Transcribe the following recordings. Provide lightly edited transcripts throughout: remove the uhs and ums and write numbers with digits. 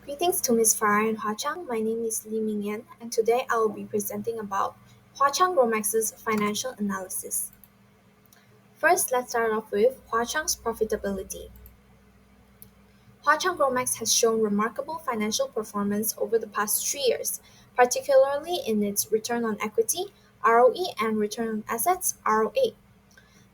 Greetings to Ms. Farah and HuaChang. My name is Lee Ming Yan, and today I will be presenting about HuaChang Gromax's financial analysis. First, let's start off with HuaChang's profitability. HuaChang Gromax has shown remarkable financial performance over the past 3 years, particularly in its return on equity, ROE, and return on assets, ROA.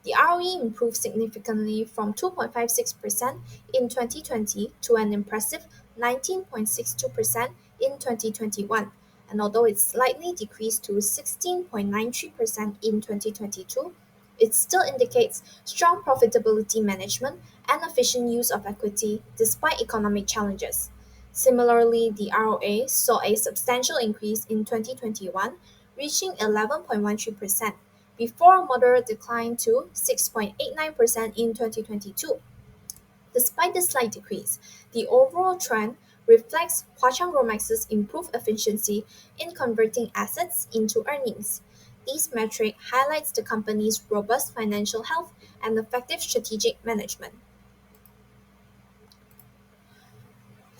The ROE improved significantly from 2.56% in 2020 to an impressive 19.62% in 2021, and although it slightly decreased to 16.93% in 2022, it still indicates strong profitability management and efficient use of equity despite economic challenges. Similarly, the ROA saw a substantial increase in 2021, reaching 11.13%, before a moderate decline to 6.89% in 2022. Despite the slight decrease, the overall trend reflects HuaChang Romax's improved efficiency in converting assets into earnings. This metric highlights the company's robust financial health and effective strategic management.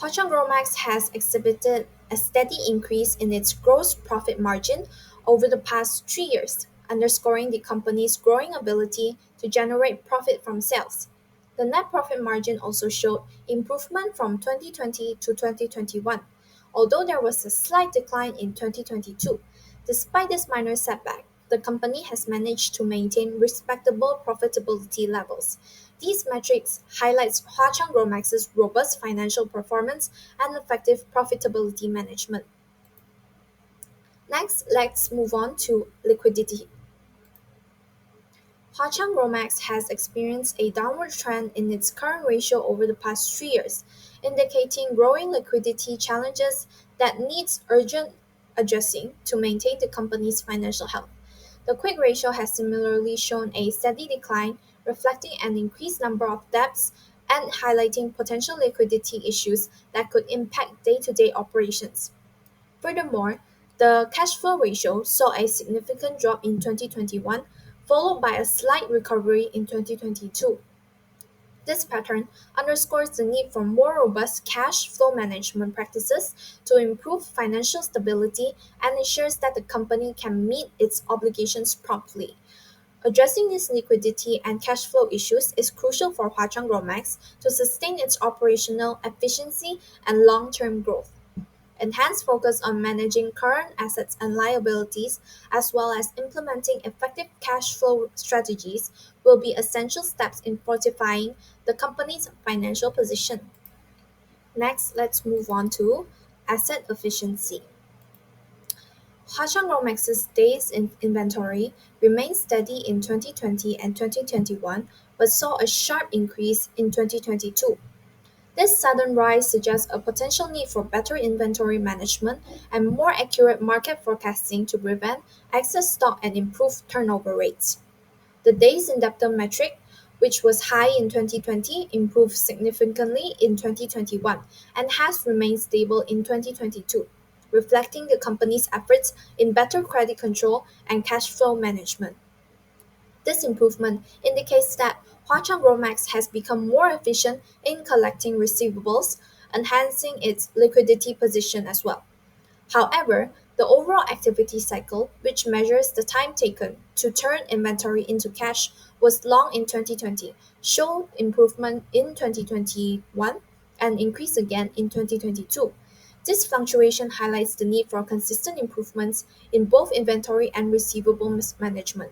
HuaChang Gromax has exhibited a steady increase in its gross profit margin over the past 3 years, underscoring the company's growing ability to generate profit from sales. The net profit margin also showed improvement from 2020 to 2021, although there was a slight decline in 2022. Despite this minor setback, the company has managed to maintain respectable profitability levels. These metrics highlights HuaChang Gromax's robust financial performance and effective profitability management. Next, let's move on to liquidity. HuaChang Gromax has experienced a downward trend in its current ratio over the past 3 years, indicating growing liquidity challenges that needs urgent addressing to maintain the company's financial health. The quick ratio has similarly shown a steady decline, reflecting an increased number of debts and highlighting potential liquidity issues that could impact day-to-day operations. Furthermore, the cash flow ratio saw a significant drop in 2021, followed by a slight recovery in 2022. This pattern underscores the need for more robust cash flow management practices to improve financial stability and ensures that the company can meet its obligations promptly. Addressing these liquidity and cash flow issues is crucial for Huachang Gromax to sustain its operational efficiency and long-term growth. Enhanced focus on managing current assets and liabilities, as well as implementing effective cash flow strategies, will be essential steps in fortifying the company's financial position. Next, let's move on to asset efficiency. HuaChang Romex's days in inventory remained steady in 2020 and 2021, but saw a sharp increase in 2022. This sudden rise suggests a potential need for better inventory management and more accurate market forecasting to prevent excess stock and improve turnover rates. The days in debtor metric, which was high in 2020, improved significantly in 2021 and has remained stable in 2022, reflecting the company's efforts in better credit control and cash flow management. This improvement indicates that Huachang Gromax has become more efficient in collecting receivables, enhancing its liquidity position as well. However, the overall activity cycle, which measures the time taken to turn inventory into cash, was long in 2020, showed improvement in 2021, and increased again in 2022. This fluctuation highlights the need for consistent improvements in both inventory and receivable management.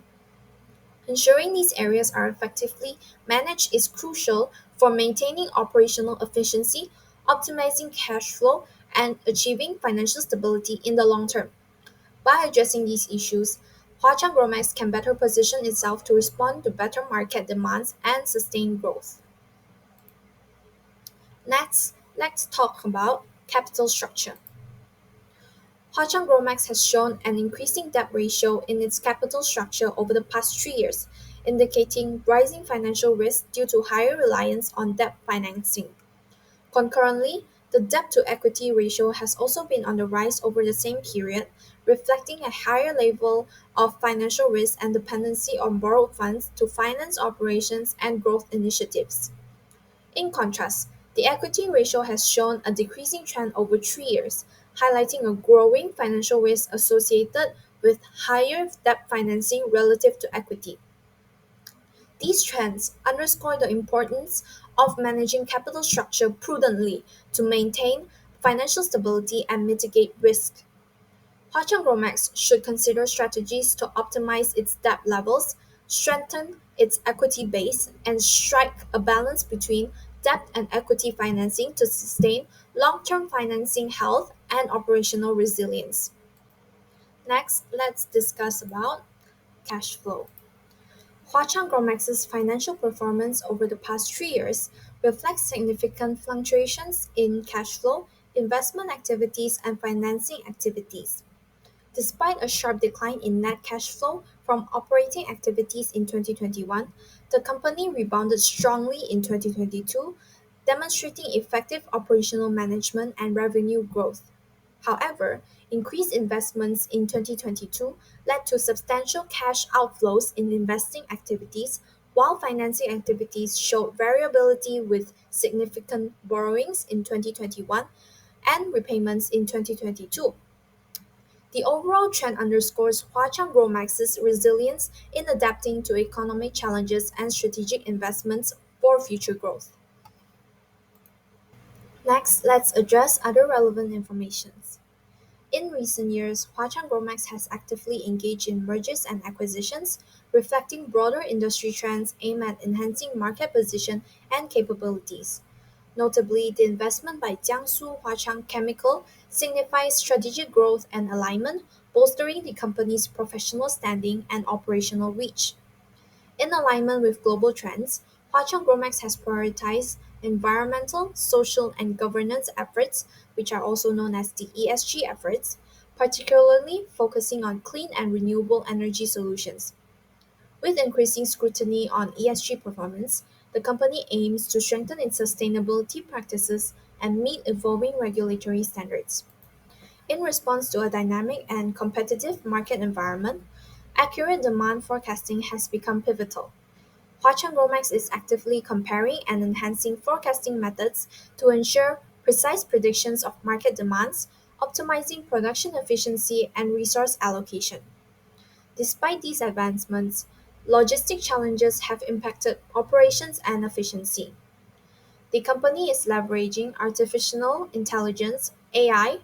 Ensuring these areas are effectively managed is crucial for maintaining operational efficiency, optimizing cash flow, and achieving financial stability in the long term. By addressing these issues, Huachang Gromax can better position itself to respond to better market demands and sustain growth. Next, let's talk about capital structure. HuaChang Gromax has shown an increasing debt ratio in its capital structure over the past 3 years, indicating rising financial risk due to higher reliance on debt financing. Concurrently, the debt to equity ratio has also been on the rise over the same period, reflecting a higher level of financial risk and dependency on borrowed funds to finance operations and growth initiatives. In contrast, The equity ratio has shown a decreasing trend over 3 years, highlighting a growing financial risk associated with higher debt financing relative to equity. These trends underscore the importance of managing capital structure prudently to maintain financial stability and mitigate risk. HuaChang Gromax should consider strategies to optimize its debt levels, strengthen its equity base, and strike a balance between debt and equity financing to sustain long-term financing health and operational resilience. Next, let's discuss about cash flow. HuaChang Gromax's financial performance over the past 3 years reflects significant fluctuations in cash flow, investment activities, and financing activities. Despite a sharp decline in net cash flow from operating activities in 2021, the company rebounded strongly in 2022, demonstrating effective operational management and revenue growth. However, increased investments in 2022 led to substantial cash outflows in investing activities, while financing activities showed variability with significant borrowings in 2021 and repayments in 2022. The overall trend underscores HuaChang Gromax's resilience in adapting to economic challenges and strategic investments for future growth. Next, let's address other relevant informations. In recent years, HuaChang Gromax has actively engaged in mergers and acquisitions, reflecting broader industry trends aimed at enhancing market position and capabilities. Notably, the investment by Jiangsu Huachang Chemical signifies strategic growth and alignment, bolstering the company's professional standing and operational reach. In alignment with global trends, Huachang Gromax has prioritized environmental, social, and governance efforts, which are also known as the ESG efforts, particularly focusing on clean and renewable energy solutions. With increasing scrutiny on ESG performance, the company aims to strengthen its sustainability practices and meet evolving regulatory standards. In response to a dynamic and competitive market environment, accurate demand forecasting has become pivotal. HuaChang Romax is actively comparing and enhancing forecasting methods to ensure precise predictions of market demands, optimizing production efficiency and resource allocation. Despite these advancements, logistic challenges have impacted operations and efficiency. The company is leveraging artificial intelligence, AI,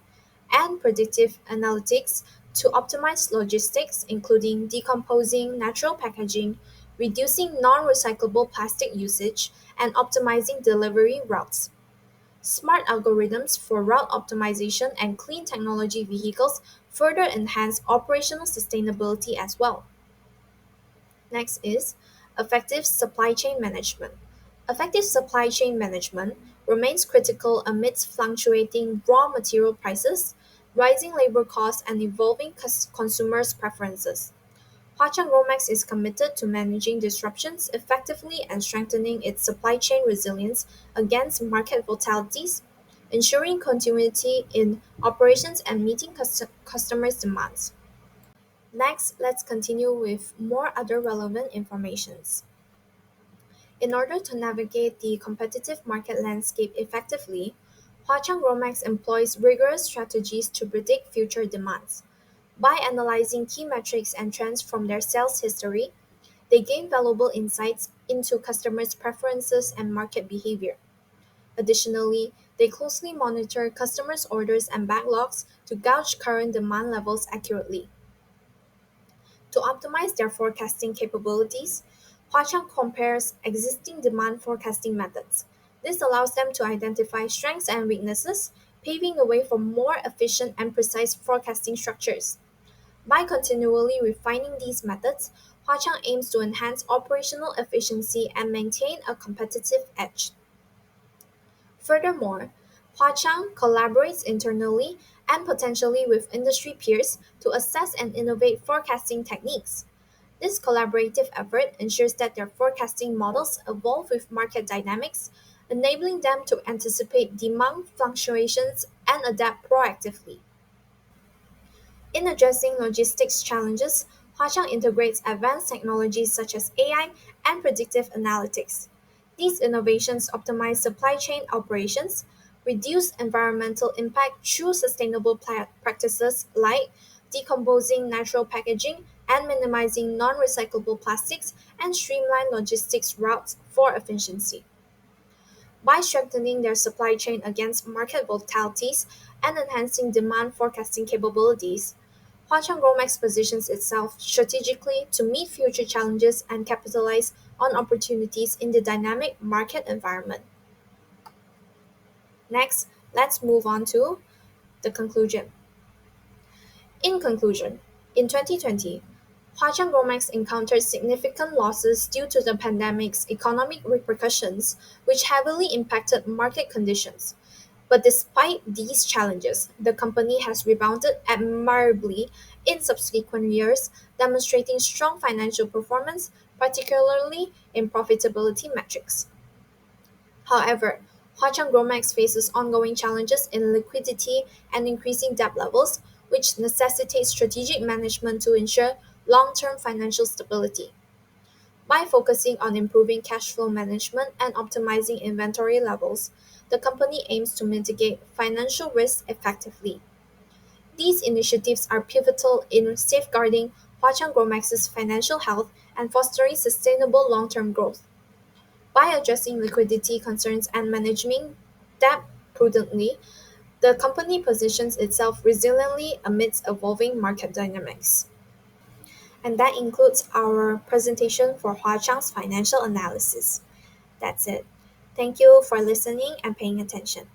and predictive analytics to optimize logistics, including decomposing natural packaging, reducing non recyclable plastic usage, and optimizing delivery routes. Smart algorithms for route optimization and clean technology vehicles further enhance operational sustainability as well. Next is effective supply chain management. Effective supply chain management remains critical amidst fluctuating raw material prices, rising labor costs, and evolving consumers' preferences. HuaChang Romax is committed to managing disruptions effectively and strengthening its supply chain resilience against market volatilities, ensuring continuity in operations and meeting customers' demands. Next, let's continue with more other relevant informations. In order to navigate the competitive market landscape effectively, HuaChang Romax employs rigorous strategies to predict future demands. By analyzing key metrics and trends from their sales history, they gain valuable insights into customers' preferences and market behavior. Additionally, they closely monitor customers' orders and backlogs to gauge current demand levels accurately. To optimize their forecasting capabilities, HuaChang compares existing demand forecasting methods. This allows them to identify strengths and weaknesses, paving the way for more efficient and precise forecasting structures. By continually refining these methods, HuaChang aims to enhance operational efficiency and maintain a competitive edge. Furthermore, HuaChang collaborates internally and potentially with industry peers to assess and innovate forecasting techniques. This collaborative effort ensures that their forecasting models evolve with market dynamics, enabling them to anticipate demand fluctuations and adapt proactively. In addressing logistics challenges, HuaChang integrates advanced technologies such as AI and predictive analytics. These innovations optimize supply chain operations, reduce environmental impact through sustainable practices like decomposing natural packaging and minimizing non recyclable plastics, and streamline logistics routes for efficiency. By strengthening their supply chain against market volatilities and enhancing demand forecasting capabilities, HuaChang Gromax positions itself strategically to meet future challenges and capitalize on opportunities in the dynamic market environment. Next, let's move on to the conclusion. In conclusion, in 2020, HuaChang Gromax encountered significant losses due to the pandemic's economic repercussions, which heavily impacted market conditions. But despite these challenges, the company has rebounded admirably in subsequent years, demonstrating strong financial performance, particularly in profitability metrics. However, HuaChang Gromax faces ongoing challenges in liquidity and increasing debt levels, which necessitate strategic management to ensure long-term financial stability. By focusing on improving cash flow management and optimizing inventory levels, the company aims to mitigate financial risks effectively. These initiatives are pivotal in safeguarding HuaChang Gromax's financial health and fostering sustainable long-term growth. By addressing liquidity concerns and managing debt prudently, the company positions itself resiliently amidst evolving market dynamics. And that includes our presentation for HuaChang's financial analysis. That's it. Thank you for listening and paying attention.